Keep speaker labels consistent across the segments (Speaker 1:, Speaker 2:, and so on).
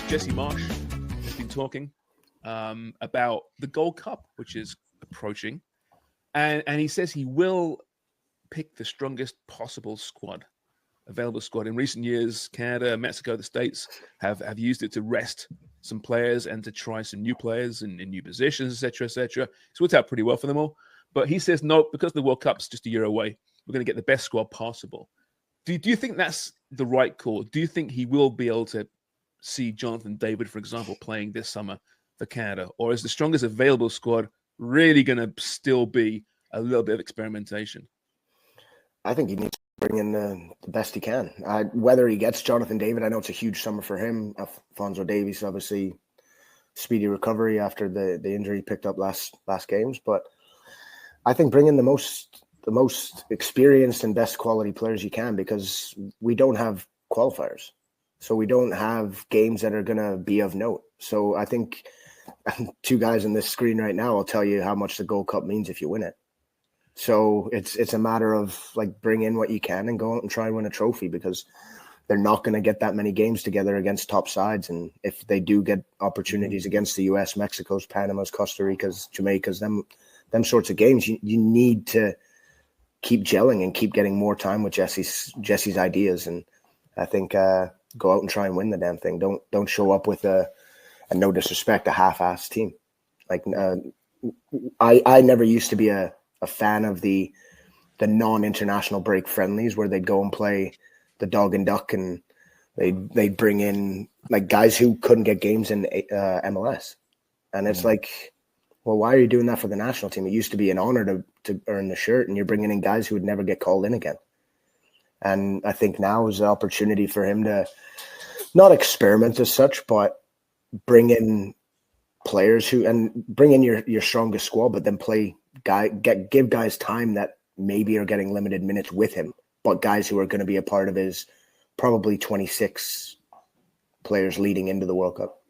Speaker 1: Jesse Marsch has been talking about the Gold Cup, which is approaching. And he says he will pick the strongest possible available squad. In recent years, Canada, Mexico, the States have used it to rest some players and to try some new players in new positions, etc., etc. It's worked out pretty well for them all. But he says, no, because the World Cup's just a year away, we're going to get the best squad possible. Do you think that's the right call? Do you think he will be able to see Jonathan David, for example, playing this summer for Canada? Or is the strongest available squad really going to still be a little bit of experimentation?
Speaker 2: I think he needs to bring in the best he can. Whether he gets Jonathan David, I know it's a huge summer for him. Alfonso Davies, obviously, speedy recovery after the injury he picked up last games. But I think bring in the most experienced and best quality players you can, because we don't have qualifiers. So we don't have games that are going to be of note. So I think two guys on this screen right now will tell you how much the Gold Cup means if you win it. So it's a matter of like bring in what you can and go out and try and win a trophy, because they're not going to get that many games together against top sides. And if they do get opportunities against the US, Mexico's, Panama's, Costa Rica's, Jamaica's, them sorts of games, you need to keep gelling and keep getting more time with Jesse's ideas. And I think go out and try and win the damn thing. Don't show up with a no disrespect, a half-assed team. Like I never used to be a fan of the non-international break friendlies where they'd go and play the dog and duck, and they'd bring in like guys who couldn't get games in MLS. And it's like, well, why are you doing that for the national team? It used to be an honor to earn the shirt, and you're bringing in guys who would never get called in again. And I think now is the opportunity for him to not experiment as such, but bring in players and bring in your strongest squad, but then give guys time that maybe are getting limited minutes with him, but guys who are going to be a part of his probably 26 players leading into the World Cup.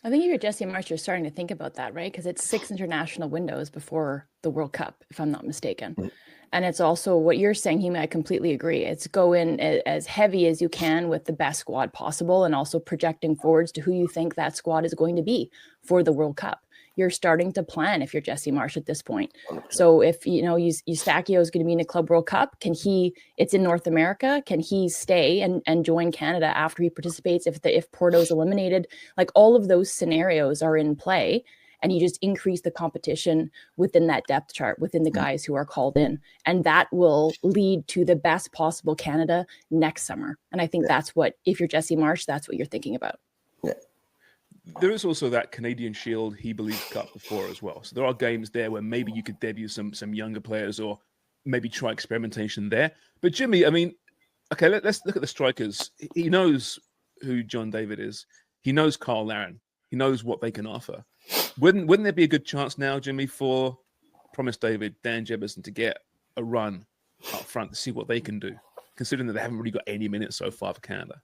Speaker 3: I think if you're Jesse Marsch, you're starting to think about that, right? Because it's 6 international windows before the World Cup, if I'm not mistaken. Mm-hmm. And it's also what you're saying, Humey, I completely agree. It's go in as heavy as you can with the best squad possible, and also projecting forwards to who you think that squad is going to be for the World Cup. You're starting to plan if you're Jesse Marsch at this point. 100%. So if, Eustachio is going to be in the Club World Cup, it's in North America, can he stay and join Canada after he participates if Porto's eliminated? Like all of those scenarios are in play. And you just increase the competition within that depth chart, within the guys who are called in. And that will lead to the best possible Canada next summer. And I think that's what, if you're Jesse Marsch, that's what you're thinking about.
Speaker 2: Yeah.
Speaker 1: There is also that Canadian Shield He Believes Cup before as well. So there are games there where maybe you could debut some younger players or maybe try experimentation there. But Jimmy, I mean, okay, let's look at the strikers. He knows who John David is. He knows Carl Larin. He knows what they can offer. Wouldn't there be a good chance now, Jimmy, for Promise David, Dan Jefferson to get a run up front to see what they can do, considering that they haven't really got any minutes so far for Canada?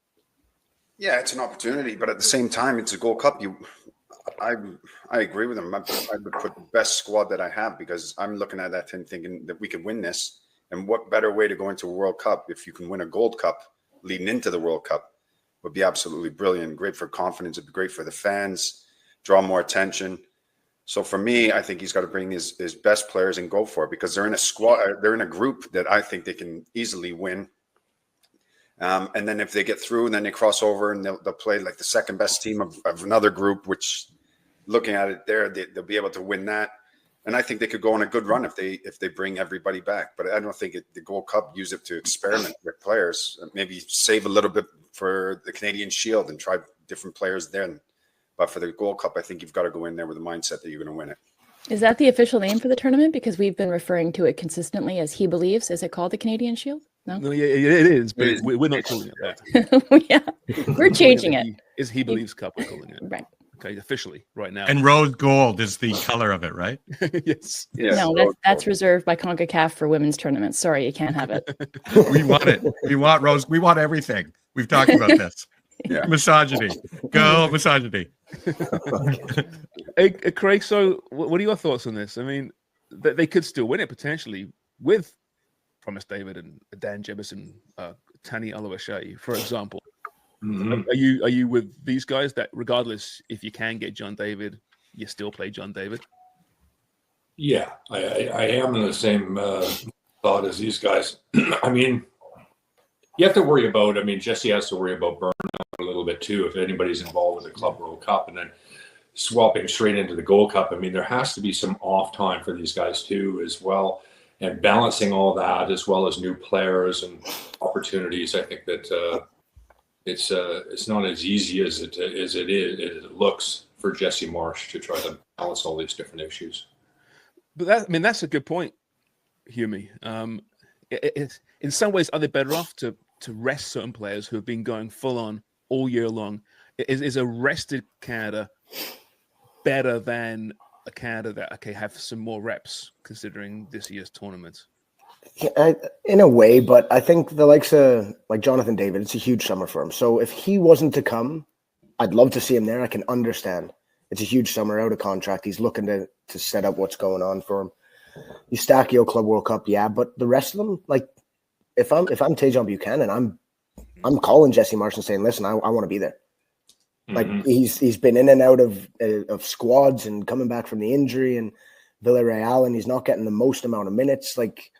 Speaker 4: Yeah, it's an opportunity, but at the same time, it's a Gold Cup. I agree with him. I would put the best squad that I have, because I'm looking at that and thinking that we could win this. And what better way to go into a World Cup if you can win a Gold Cup leading into the World Cup would be absolutely brilliant. Great for confidence. It'd be great for the fans, draw more attention. So for me, I think he's got to bring his best players and go for it, because they're in a squad, they're in a group that I think they can easily win. And then if they get through, and then they cross over and they'll play like the second best team of another group, which looking at it there, they'll be able to win that. And I think they could go on a good run if they bring everybody back. But I don't think the Gold Cup use it to experiment with players. Maybe save a little bit for the Canadian Shield and try different players then. But for the Gold Cup, I think you've got to go in there with the mindset that you're going to win it.
Speaker 3: Is that the official name for the tournament? Because we've been referring to it consistently as He Believes. Is it called the Canadian Shield? No,
Speaker 1: yeah, it is, but we're not calling it that.
Speaker 3: Yeah, we're changing it.
Speaker 1: Is He Believes Cup, we're calling it.
Speaker 3: Right.
Speaker 1: Okay, officially, right now.
Speaker 5: And rose gold is the color of it, right?
Speaker 1: Yes.
Speaker 3: No, that's reserved by CONCACAF for women's tournaments. Sorry, you can't have it.
Speaker 5: We want it. We want rose. We want everything. We've talked about this. Yeah. Misogyny. Go misogyny.
Speaker 1: Hey, Craig, so what are your thoughts on this? I mean, they could still win it potentially with Promise David and Dan Jefferson, Tani Aloashai, for example. Are you with these guys that regardless if you can get John David, you still play John David?
Speaker 6: Yeah, I am in the same thought as these guys. I mean, you have to worry about. I mean, Jesse has to worry about burnout a little bit too. If anybody's involved with the Club World Cup and then swapping straight into the Gold Cup, I mean, there has to be some off time for these guys too, as well, and balancing all that as well as new players and opportunities. I think that it's not as easy as it looks for Jesse Marsch to try to balance all these different issues.
Speaker 1: But that's a good point, Humey. In some ways, are they better off to rest certain players who have been going full on all year long? Is a rested Canada better than a Canada that have some more reps considering this year's tournament?
Speaker 2: Yeah, in a way, but I think the likes of like Jonathan David, it's a huge summer for him. So if he wasn't to come, I'd love to see him there. I can understand. It's a huge summer, out of contract. He's looking to set up what's going on for him. Eustaquio Club World Cup, yeah, but the rest of them, like if I'm Tajon Buchanan, I'm calling Jesse Marsch and saying, listen, I want to be there. Like he's been in and out of squads and coming back from the injury and Villarreal, and he's not getting the most amount of minutes. Like,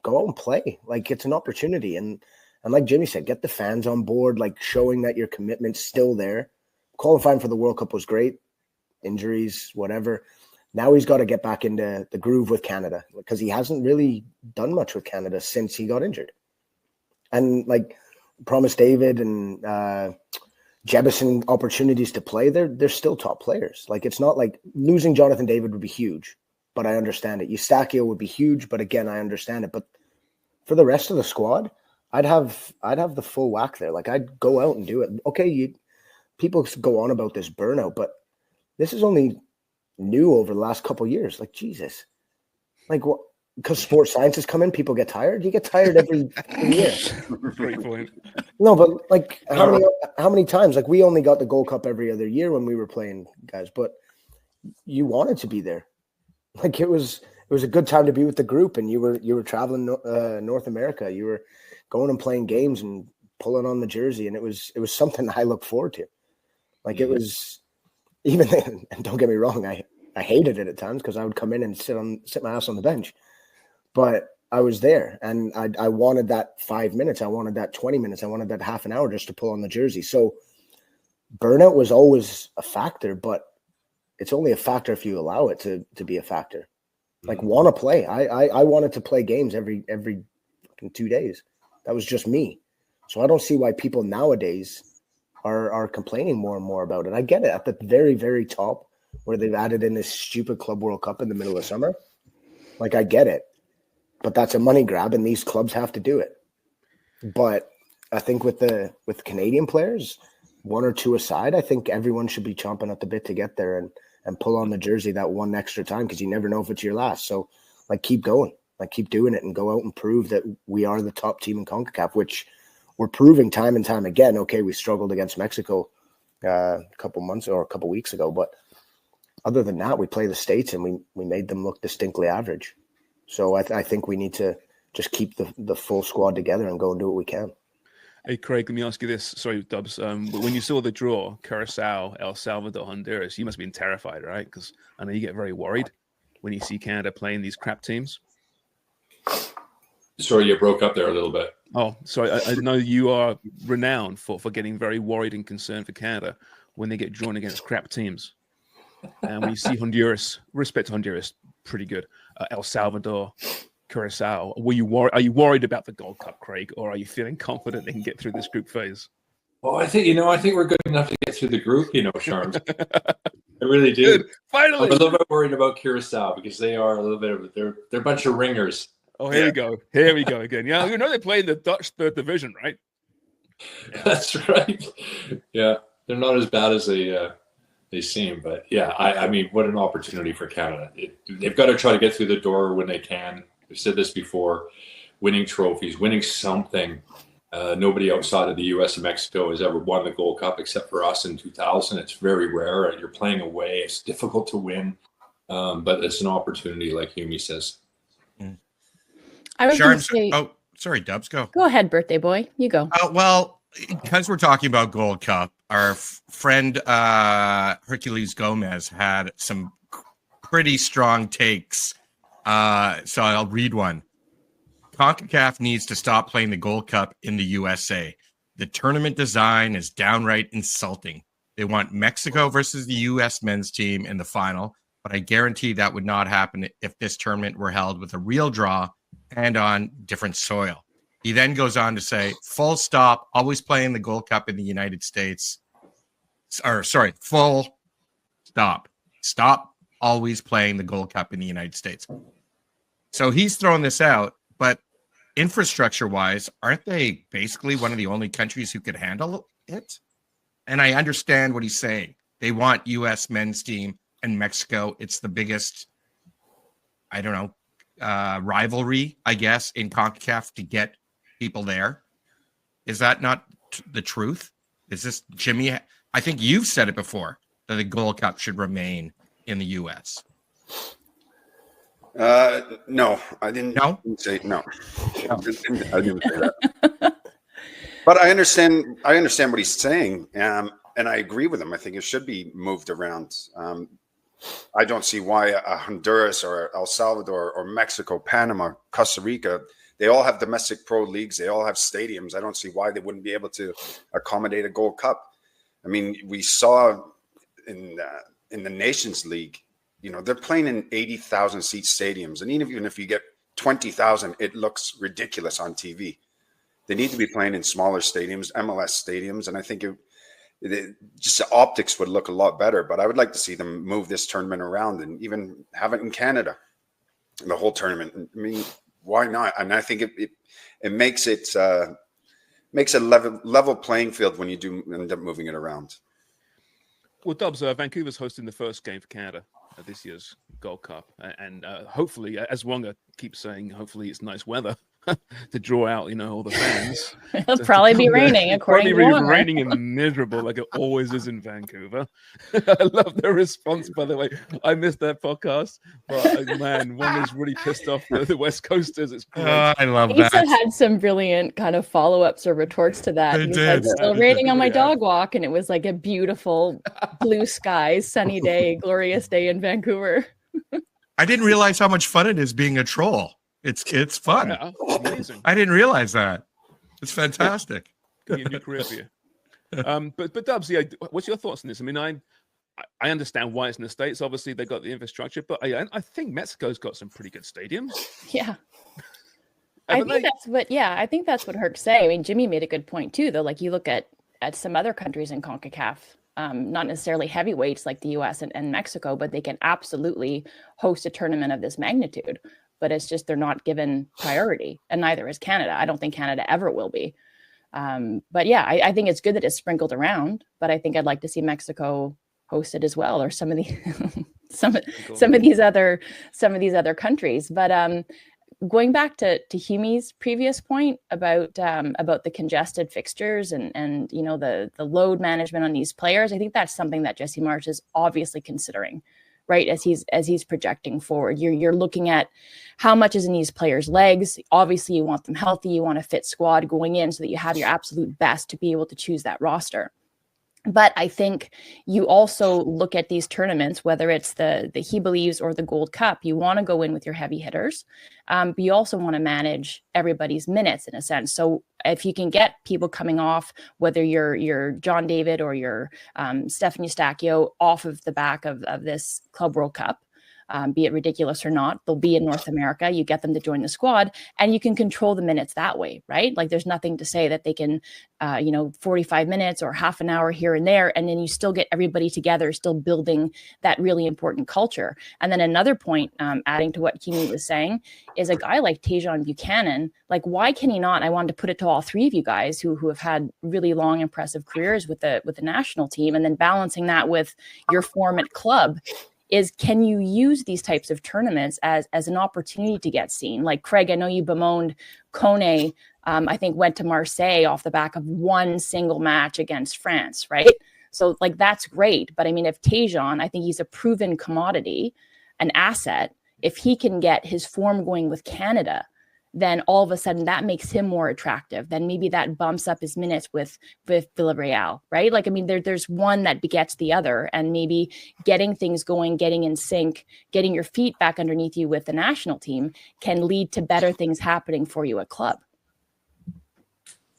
Speaker 2: go out and play. Like, it's an opportunity. And like Jimmy said, get the fans on board, like showing that your commitment's still there. Qualifying for the World Cup was great. Injuries, whatever. Now he's got to get back into the groove with Canada because he hasn't really done much with Canada since he got injured. And like Promise David and Jebison opportunities to play, they're still top players. Like, it's not like losing Jonathan David would be huge, but I understand it. Eustaquio would be huge, but again, I understand it. But for the rest of the squad, I'd have the full whack there. Like, I'd go out and do it. Okay, people go on about this burnout, but this is only new over the last couple of years. Like, Jesus. Like, what? Because sports sciences come in, people get tired. You get tired every year.
Speaker 1: Great point.
Speaker 2: No, but like how many times? Like, we only got the Gold Cup every other year when we were playing, guys. But you wanted to be there. Like, it was a good time to be with the group, and you were traveling North America. You were going and playing games and pulling on the jersey, and it was something I look forward to. Like, it was even then, and don't get me wrong, I hated it at times because I would come in and sit my ass on the bench. But I was there, and I wanted that 5 minutes. I wanted that 20 minutes. I wanted that half an hour just to pull on the jersey. So burnout was always a factor, but it's only a factor if you allow it to be a factor. Like, want to play. I wanted to play games every 2 days. That was just me. So I don't see why people nowadays are complaining more and more about it. I get it at the very, very top where they've added in this stupid Club World Cup in the middle of summer. Like, I get it. But that's a money grab, and these clubs have to do it. But I think with Canadian players, one or two aside, I think everyone should be chomping at the bit to get there and pull on the jersey that one extra time, because you never know if it's your last. So, like, keep going. Like, keep doing it and go out and prove that we are the top team in CONCACAF, which we're proving time and time again. Okay, we struggled against Mexico a couple months or a couple weeks ago, but other than that, we play the States and we made them look distinctly average. So I think we need to just keep the full squad together and go and do what we can.
Speaker 1: Hey, Craig, let me ask you this. Sorry, Dubs. When you saw the draw, Curacao, El Salvador, Honduras, you must have been terrified, right? Because I know you get very worried when you see Canada playing these crap teams.
Speaker 6: Sorry, you broke up there a little bit.
Speaker 1: Oh, sorry. I know you are renowned for getting very worried and concerned for Canada when they get drawn against crap teams. And when you see Honduras, respect to Honduras, pretty good. El Salvador, Curacao. Are you worried about the Gold Cup, Craig, or are you feeling confident they can get through this group phase?
Speaker 6: Well, I think we're good enough to get through the group, Sharms. I really do.
Speaker 1: Good. Finally.
Speaker 6: I'm a little bit worried about Curacao because they are a little bit of they're a bunch of ringers.
Speaker 1: Oh, here we go. Here we go again. Yeah, they play in the Dutch third division, right?
Speaker 6: Yeah. That's right. Yeah, they're not as bad as they seem, but yeah, I mean, what an opportunity for Canada. They've got to try to get through the door when they can. We've said this before, winning trophies, winning something. Nobody outside of the U.S. and Mexico has ever won the Gold Cup except for us in 2000. It's very rare. You're playing away. It's difficult to win, but it's an opportunity, like Humey says.
Speaker 3: I was going to say...
Speaker 5: Oh, sorry, Dubs, go.
Speaker 3: Go ahead, birthday boy. You go.
Speaker 5: Well, because we're talking about Gold Cup, our friend Hercules Gomez had some pretty strong takes. So I'll read one. CONCACAF needs to stop playing the Gold Cup in the USA. The tournament design is downright insulting. They want Mexico versus the U.S. men's team in the final, but I guarantee that would not happen if this tournament were held with a real draw and on different soil. He then goes on to say, full stop, always playing the Gold Cup in the United States. Full stop. Stop always playing the Gold Cup in the United States. So he's throwing this out, but infrastructure-wise, aren't they basically one of the only countries who could handle it? And I understand what he's saying. They want U.S. men's team and Mexico. It's the biggest, rivalry, I guess, in CONCACAF to get people there. Is that not the truth? Is this Jimmy? I think you've said it before that the Gold Cup should remain in the U.S.
Speaker 4: No, I didn't.
Speaker 5: No?
Speaker 4: Say no. I didn't say that. But I understand what he's saying, and I agree with him. I think it should be moved around. I don't see why Honduras or El Salvador or Mexico, Panama, Costa Rica, they all have domestic pro leagues. They all have stadiums. I don't see why they wouldn't be able to accommodate a Gold Cup. I mean, we saw in the Nations League, they're playing in 80,000 seat stadiums. And even if you get 20,000, it looks ridiculous on TV. They need to be playing in smaller stadiums, MLS stadiums. And I think just the optics would look a lot better. But I would like to see them move this tournament around and even have it in Canada, the whole tournament. I mean, why not? And I think it makes it a level playing field when you do end up moving it around.
Speaker 1: Well, Dubs, Vancouver's hosting the first game for Canada at this year's Gold Cup. And hopefully, as Wonger keeps saying, hopefully it's nice weather to draw out, all the fans.
Speaker 3: It'll probably be raining, according to Wonger.
Speaker 1: Raining and miserable like it always is in Vancouver. I love the response, by the way. I missed that podcast, but man, Wonger's really pissed off the West Coasters. It's great.
Speaker 5: I love
Speaker 3: Lisa
Speaker 5: that.
Speaker 3: had some brilliant kind of follow-ups or retorts to that.
Speaker 5: It
Speaker 3: He was
Speaker 5: did.
Speaker 3: like, still raining on my dog walk, and it was like a beautiful blue skies, sunny day, glorious day in Vancouver.
Speaker 5: I didn't realize how much fun it is being a troll. It's fun.
Speaker 1: Yeah, amazing.
Speaker 5: I didn't realize that. It's fantastic.
Speaker 1: Could be a new career for you. But Dubs, what's your thoughts on this? I mean, I understand why it's in the States. Obviously, they got the infrastructure, but I think Mexico's got some pretty good stadiums.
Speaker 3: Yeah. I think that's what Herc's saying. I mean, Jimmy made a good point too, though. Like you look at some other countries in CONCACAF, not necessarily heavyweights like the US and Mexico, but they can absolutely host a tournament of this magnitude. But it's just they're not given priority, and neither is Canada. I don't think Canada ever will be. But yeah, I think it's good that it's sprinkled around. But I think I'd like to see Mexico host it as well, or some of the some of these other countries. But going back to Humey's previous point about the congested fixtures and the load management on these players, I think that's something that Jesse Marsch is obviously considering, right? As he's projecting forward, you're looking at how much is in these players' legs. Obviously, you want them healthy. You want a fit squad going in so that you have your absolute best to be able to choose that roster. But I think you also look at these tournaments, whether it's the He Believes or the Gold Cup, you want to go in with your heavy hitters, but you also want to manage everybody's minutes in a sense. So if you can get people coming off, whether you're John David or you're Stephen Eustachio, off of the back of this Club World Cup, be it ridiculous or not, they'll be in North America. You get them to join the squad and you can control the minutes that way, right? Like there's nothing to say that they can, 45 minutes or half an hour here and there. And then you still get everybody together, still building that really important culture. And then another point, adding to what Humey was saying, is a guy like Tajon Buchanan, like why can he not? I wanted to put it to all three of you guys who have had really long, impressive careers with the national team, and then balancing that with your form at club. Is can you use these types of tournaments as an opportunity to get seen? Like Craig, I know you bemoaned Kone, I think went to Marseille off the back of one single match against France, right? So like, that's great. But I mean, if Tajon, I think he's a proven commodity, an asset. If he can get his form going with Canada then all of a sudden that makes him more attractive. Then maybe that bumps up his minutes with Villarreal, right? Like, I mean, there's one that begets the other, and maybe getting things going, getting in sync, getting your feet back underneath you with the national team can lead to better things happening for you at club.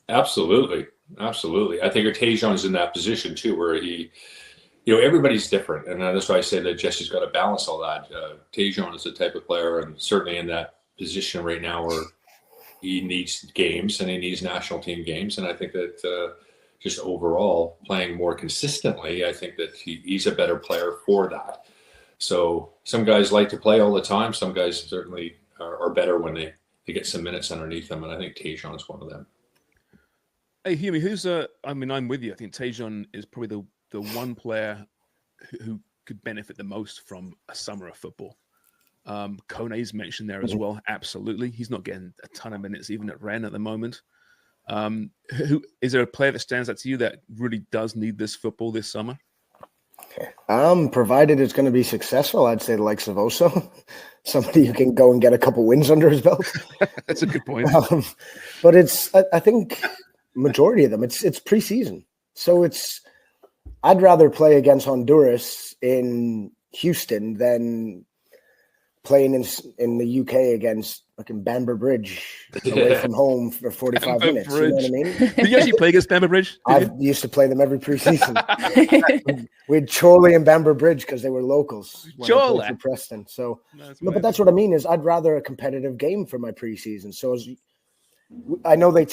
Speaker 6: Absolutely. Absolutely. I think Tajon's in that position too, where he, everybody's different. And that's why I say that Jesse's got to balance all that. Tajon is the type of player, and certainly in that position right now where he needs games and he needs national team games. And I think that just overall playing more consistently, I think that he's a better player for that. So some guys like to play all the time. Some guys certainly are better when they get some minutes underneath them. And I think Tajon is one of them.
Speaker 1: Hey, Humey, I'm with you. I think Tajon is probably the one player who could benefit the most from a summer of football. Kone's mentioned there as well. Absolutely. He's not getting a ton of minutes even at Rennes at the moment. Who is there a player that stands out to you that really does need this football this summer?
Speaker 2: Provided it's going to be successful, I'd say the likes of Oso, somebody who can go and get a couple wins under his belt.
Speaker 1: That's a good point.
Speaker 2: But I think majority of them, it's preseason. So I'd rather play against Honduras in Houston than playing in the UK against fucking Bamber Bridge away from home for 45 minutes. You know what I mean?
Speaker 1: Did you actually play against Bamber Bridge?
Speaker 2: I used to play them every preseason. We had Chorley and Bamber Bridge because they were locals.
Speaker 1: Chorley
Speaker 2: for Preston. So, but that's what I mean is I'd rather a competitive game for my preseason. So I know they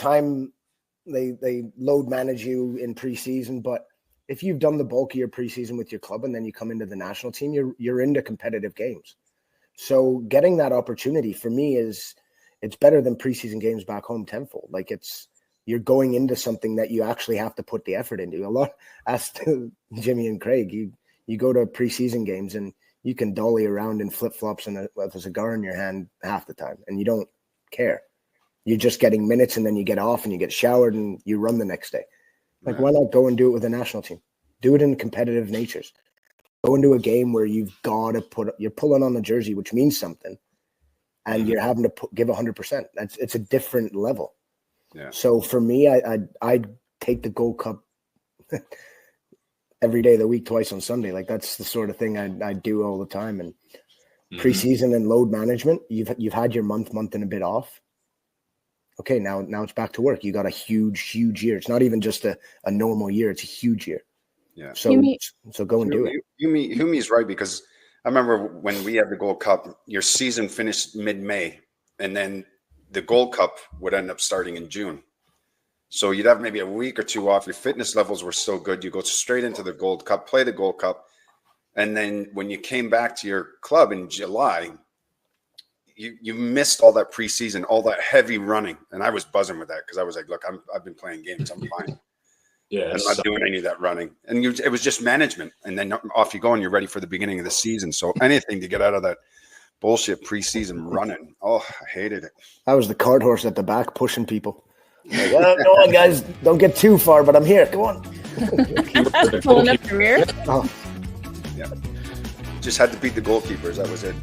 Speaker 2: load manage you in preseason, but if you've done the bulk of your preseason with your club and then you come into the national team, you're into competitive games. So getting that opportunity for me it's better than preseason games back home tenfold. Like you're going into something that you actually have to put the effort into. A lot, as to Jimmy and Craig, you go to preseason games and you can dolly around in flip-flops and with a cigar in your hand half the time, and you don't care. You're just getting minutes, and then you get off and you get showered and you run the next day. Like, why not go and do it with the national team? Do it in competitive natures. Go into a game where you've got to you're pulling on the jersey, which means something, and you're having to give 100%. It's a different level. Yeah. So for me, I'd take the Gold Cup every day of the week, twice on Sunday. Like, that's the sort of thing I do all the time. And preseason and load management, you've had your month and a bit off. Okay, now it's back to work. You got a huge year. It's not even just a normal year. It's a huge year. Yeah. So go and do it.
Speaker 4: Humey's right, because I remember when we had the Gold Cup, your season finished mid-May, and then the Gold Cup would end up starting in June. So you'd have maybe a week or two off. Your fitness levels were so good. You go straight into the Gold Cup, play the Gold Cup. And then when you came back to your club in July, you missed all that preseason, all that heavy running. And I was buzzing with that because I was like, look, I've been playing games. I'm fine. Yeah, I'm not doing any of that running. And it was just management. And then off you go and you're ready for the beginning of the season. So anything to get out of that bullshit preseason running. Oh, I hated it.
Speaker 2: I was the cart horse at the back pushing people. Like, oh, go on, guys. Don't get too far, but I'm here. Go on.
Speaker 3: Pulling up the rear.
Speaker 2: Oh.
Speaker 4: Yeah. Just had to beat the goalkeepers. That was it.